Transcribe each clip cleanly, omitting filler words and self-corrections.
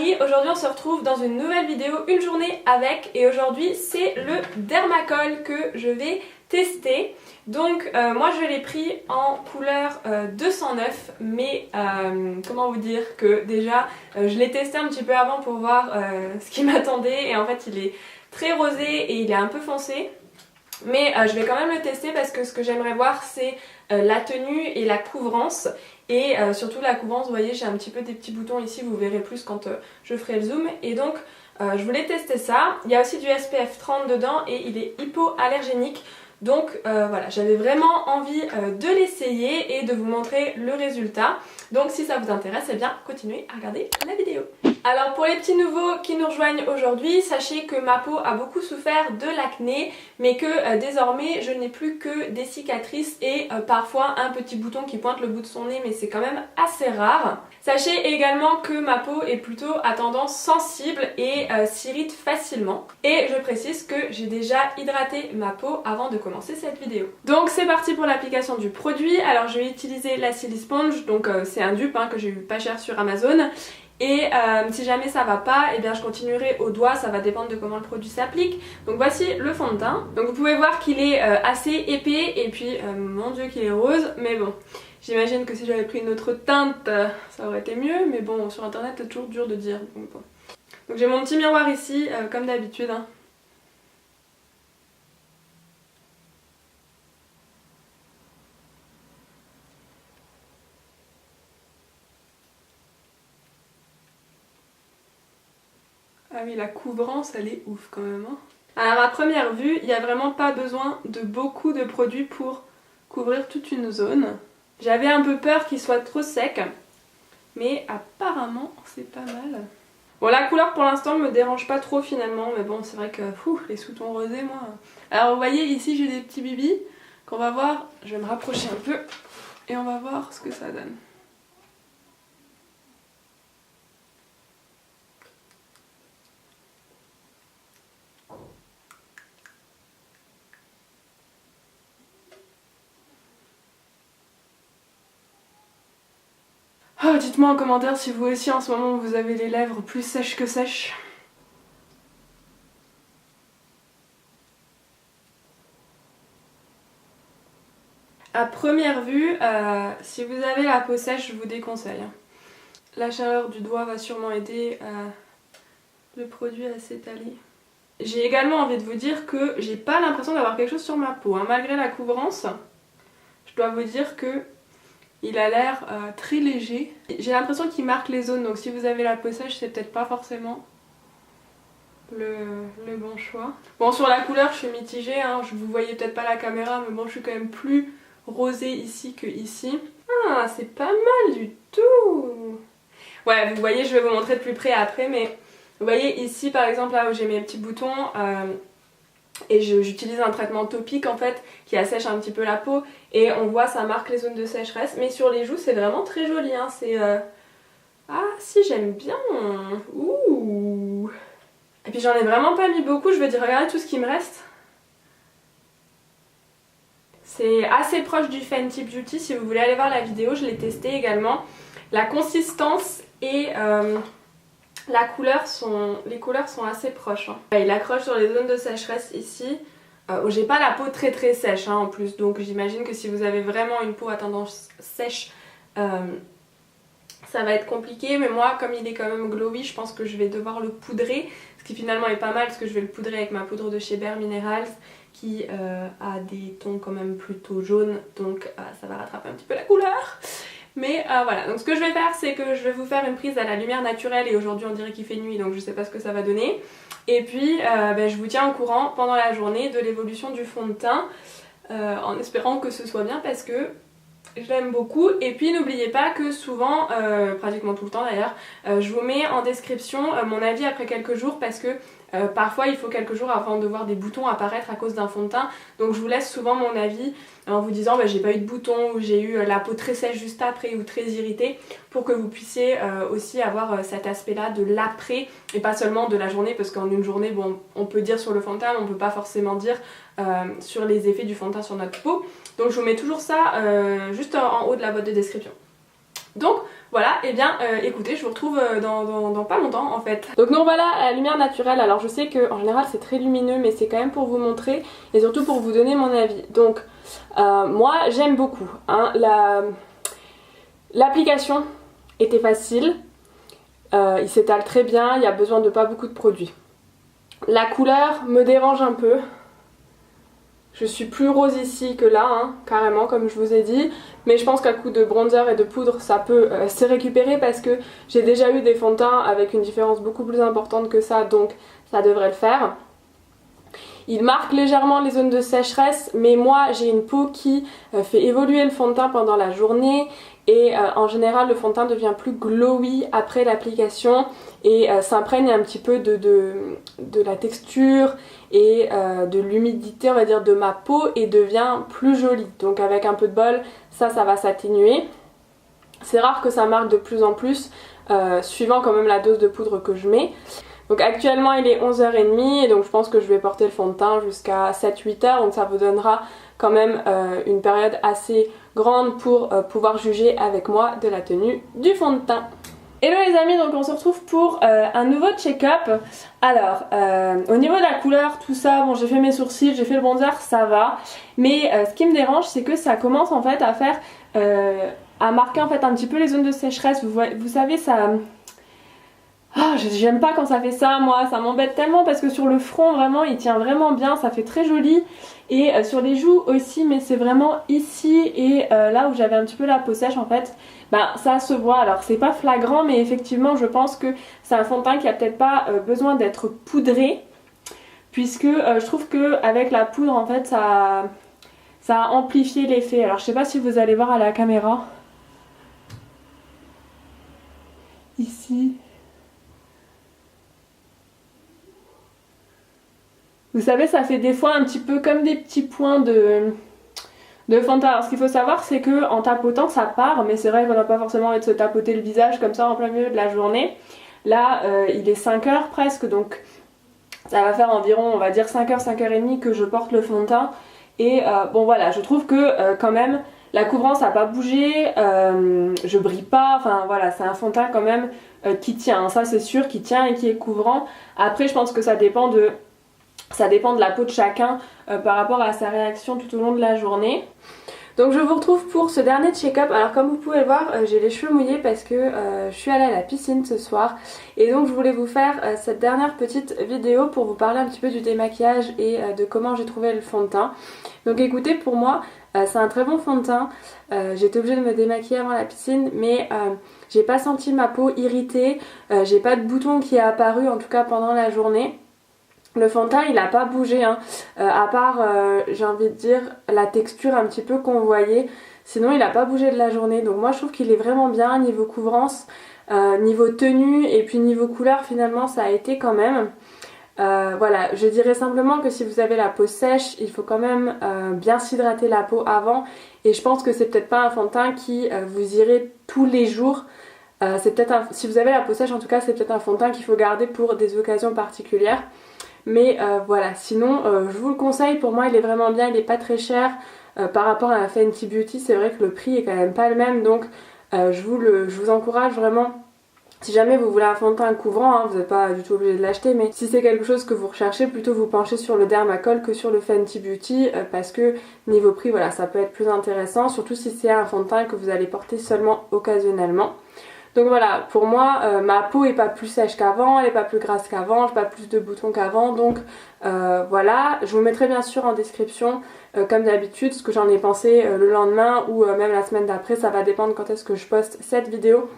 Marie, aujourd'hui on se retrouve dans une nouvelle vidéo, une journée avec, et aujourd'hui c'est le Dermacol que je vais tester. Donc moi je l'ai pris en couleur 209, mais comment vous dire que déjà je l'ai testé un petit peu avant pour voir ce qui m'attendait, et en fait il est très rosé et il est un peu foncé. Mais je vais quand même le tester parce que ce que j'aimerais voir c'est la tenue et la couvrance. Et surtout la couvrance, vous voyez j'ai un petit peu des petits boutons ici, vous verrez plus quand je ferai le zoom. Et donc je voulais tester ça. Il y a aussi du SPF 30 dedans et il est hypoallergénique. Donc voilà, j'avais vraiment envie de l'essayer et de vous montrer le résultat. Donc si ça vous intéresse, eh bien continuez à regarder la vidéo. Alors pour les petits nouveaux qui nous rejoignent aujourd'hui, sachez que ma peau a beaucoup souffert de l'acné, mais que désormais je n'ai plus que des cicatrices et parfois un petit bouton qui pointe le bout de son nez, mais c'est quand même assez rare. Sachez également que ma peau est plutôt à tendance sensible et s'irrite facilement. Et je précise que j'ai déjà hydraté ma peau avant de commencer cette vidéo. Donc c'est parti pour l'application du produit. Alors je vais utiliser la Silisponge, donc c'est un dupe que j'ai eu pas cher sur Amazon. Et si jamais ça va pas, eh bien je continuerai au doigt, ça va dépendre de comment le produit s'applique. Donc voici le fond de teint. Donc vous pouvez voir qu'il est assez épais et puis mon dieu qu'il est rose, mais bon, j'imagine que si j'avais pris une autre teinte ça aurait été mieux, mais bon sur internet c'est toujours dur de dire. Donc, bon. Donc j'ai mon petit miroir ici comme d'habitude. Ah oui, la couvrance elle est ouf quand même. Alors à première vue, il n'y a vraiment pas besoin de beaucoup de produits pour couvrir toute une zone. J'avais un peu peur qu'il soit trop sec, mais apparemment c'est pas mal. Bon, la couleur pour l'instant me dérange pas trop finalement, mais bon c'est vrai que les sous-tons rosés moi... Alors vous voyez ici j'ai des petits bibis qu'on va voir, je vais me rapprocher un peu et on va voir ce que ça donne. Oh, dites-moi en commentaire si vous aussi en ce moment vous avez les lèvres plus sèches que sèches. À première vue, si vous avez la peau sèche, je vous déconseille. La chaleur du doigt va sûrement aider le produit à s'étaler. J'ai également envie de vous dire que j'ai pas l'impression d'avoir quelque chose sur ma peau. Malgré la couvrance, je dois vous dire que il a l'air très léger. J'ai l'impression qu'il marque les zones, donc si vous avez la peau sèche, c'est peut-être pas forcément le bon choix. Bon, sur la couleur, je suis mitigée, je vous voyez peut-être pas la caméra, mais bon, je suis quand même plus rosée ici que ici. Ah, c'est pas mal du tout. Ouais, vous voyez, je vais vous montrer de plus près après, mais vous voyez ici, par exemple, là où j'ai mes petits boutons, et j'utilise un traitement topique en fait qui assèche un petit peu la peau et on voit ça marque les zones de sécheresse, mais sur les joues c'est vraiment très joli, c'est... Ah si, j'aime bien. Ouh. Et puis j'en ai vraiment pas mis beaucoup, je veux dire regardez tout ce qui me reste. C'est assez proche du Fenty Beauty, si vous voulez aller voir la vidéo, je l'ai testé également. La consistance et les couleurs sont assez proches. Il accroche sur les zones de sécheresse ici. J'ai pas la peau très très sèche en plus, donc j'imagine que si vous avez vraiment une peau à tendance sèche, ça va être compliqué. Mais moi, comme il est quand même glowy, je pense que je vais devoir le poudrer. Ce qui finalement est pas mal parce que je vais le poudrer avec ma poudre de chez Bare Minerals qui a des tons quand même plutôt jaunes, donc ça va rattraper un petit peu la couleur. Mais voilà, donc ce que je vais faire c'est que je vais vous faire une prise à la lumière naturelle et aujourd'hui on dirait qu'il fait nuit donc je sais pas ce que ça va donner. Et puis je vous tiens au courant pendant la journée de l'évolution du fond de teint en espérant que ce soit bien parce que je l'aime beaucoup. Et puis n'oubliez pas que souvent, pratiquement tout le temps d'ailleurs, je vous mets en description mon avis après quelques jours parce que parfois il faut quelques jours avant de voir des boutons apparaître à cause d'un fond de teint. Donc je vous laisse souvent mon avis en vous disant j'ai pas eu de boutons ou j'ai eu la peau très sèche juste après ou très irritée pour que vous puissiez aussi avoir cet aspect là de l'après et pas seulement de la journée parce qu'en une journée bon on peut dire sur le fond de teint mais on peut pas forcément dire sur les effets du fond de teint sur notre peau. Donc je vous mets toujours ça juste en haut de la boîte de description. Donc Voilà, et bien écoutez, je vous retrouve dans pas longtemps en fait. Donc non, voilà la lumière naturelle. Alors je sais qu'en général c'est très lumineux, mais c'est quand même pour vous montrer et surtout pour vous donner mon avis. Donc moi j'aime beaucoup hein. L'application était facile, il s'étale très bien, il y a besoin de pas beaucoup de produits. La couleur me dérange un peu. Je suis plus rose ici que là, hein, carrément comme je vous ai dit. Mais je pense qu'à coup de bronzer et de poudre ça peut se récupérer parce que j'ai déjà eu des fonds de teint avec une différence beaucoup plus importante que ça, donc ça devrait le faire. Il marque légèrement les zones de sécheresse, mais moi j'ai une peau qui fait évoluer le fond de teint pendant la journée et en général le fond de teint devient plus glowy après l'application et s'imprègne un petit peu de la texture et de l'humidité on va dire de ma peau et devient plus jolie. Donc avec un peu de bol ça va s'atténuer. C'est rare que ça marque de plus en plus suivant quand même la dose de poudre que je mets. Donc actuellement il est 11h30 et donc je pense que je vais porter le fond de teint jusqu'à 7-8h, donc ça vous donnera quand même une période assez grande pour pouvoir juger avec moi de la tenue du fond de teint. Hello les amis, donc on se retrouve pour un nouveau check-up. Alors au niveau de la couleur, tout ça, bon j'ai fait mes sourcils, j'ai fait le bronzer, ça va. Mais ce qui me dérange c'est que ça commence en fait à faire, à marquer en fait un petit peu les zones de sécheresse. Vous savez ça... Ah, j'aime pas quand ça fait ça moi, ça m'embête tellement parce que sur le front vraiment il tient vraiment bien, ça fait très joli et sur les joues aussi, mais c'est vraiment ici et là où j'avais un petit peu la peau sèche en fait, bah ça se voit. Alors c'est pas flagrant mais effectivement je pense que c'est un fond de teint qui a peut-être pas besoin d'être poudré puisque je trouve que avec la poudre en fait ça a amplifié l'effet. Alors je sais pas si vous allez voir à la caméra ici. Vous savez, ça fait des fois un petit peu comme des petits points de fond de teint. Alors ce qu'il faut savoir c'est que en tapotant ça part, mais c'est vrai qu'on n'a pas forcément envie de se tapoter le visage comme ça en plein milieu de la journée. Là il est 5h presque, donc ça va faire environ on va dire 5h, 5h30 que je porte le fond de teint. Et bon voilà, je trouve que quand même la couvrance n'a pas bougé, je brille pas, enfin voilà, c'est un fond de teint quand même qui tient, ça c'est sûr, qui tient et qui est couvrant. Après je pense que ça dépend de la peau de chacun par rapport à sa réaction tout au long de la journée. Donc je vous retrouve pour ce dernier check-up. Alors comme vous pouvez le voir, j'ai les cheveux mouillés parce que je suis allée à la piscine ce soir. Et donc je voulais vous faire cette dernière petite vidéo pour vous parler un petit peu du démaquillage et de comment j'ai trouvé le fond de teint. Donc écoutez, pour moi c'est un très bon fond de teint. J'étais obligée de me démaquiller avant la piscine, mais j'ai pas senti ma peau irritée. J'ai pas de bouton qui est apparu en tout cas pendant la journée. Le fond de teint il a pas bougé hein, à part j'ai envie de dire la texture un petit peu qu'on voyait, sinon il a pas bougé de la journée. Donc moi je trouve qu'il est vraiment bien niveau couvrance, niveau tenue et puis niveau couleur finalement ça a été quand même. Voilà, je dirais simplement que si vous avez la peau sèche il faut quand même bien s'hydrater la peau avant et je pense que c'est peut-être pas un fond de teint qui vous irez tous les jours. C'est peut-être si vous avez la peau sèche en tout cas c'est peut-être un fond de teint qu'il faut garder pour des occasions particulières. Mais voilà, sinon je vous le conseille, pour moi il est vraiment bien, il est pas très cher par rapport à la Fenty Beauty, c'est vrai que le prix est quand même pas le même, donc je vous encourage vraiment, si jamais vous voulez un fond de teint couvrant, hein, vous n'êtes pas du tout obligé de l'acheter, mais si c'est quelque chose que vous recherchez, plutôt vous penchez sur le Dermacol que sur le Fenty Beauty parce que niveau prix voilà ça peut être plus intéressant, surtout si c'est un fond de teint que vous allez porter seulement occasionnellement. Donc voilà, pour moi, ma peau est pas plus sèche qu'avant, elle est pas plus grasse qu'avant, j'ai pas plus de boutons qu'avant, donc voilà. Je vous mettrai bien sûr en description, comme d'habitude, ce que j'en ai pensé le lendemain ou même la semaine d'après, ça va dépendre quand est-ce que je poste cette vidéo.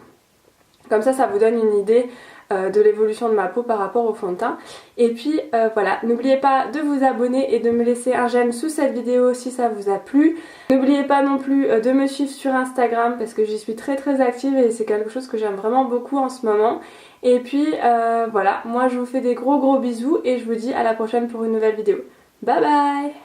Comme ça vous donne une idée de l'évolution de ma peau par rapport au fond de teint. Et puis voilà, n'oubliez pas de vous abonner et de me laisser un j'aime sous cette vidéo si ça vous a plu. N'oubliez pas non plus de me suivre sur Instagram parce que j'y suis très active et c'est quelque chose que j'aime vraiment beaucoup en ce moment. Et puis voilà, moi je vous fais des gros bisous et je vous dis à la prochaine pour une nouvelle vidéo. Bye bye!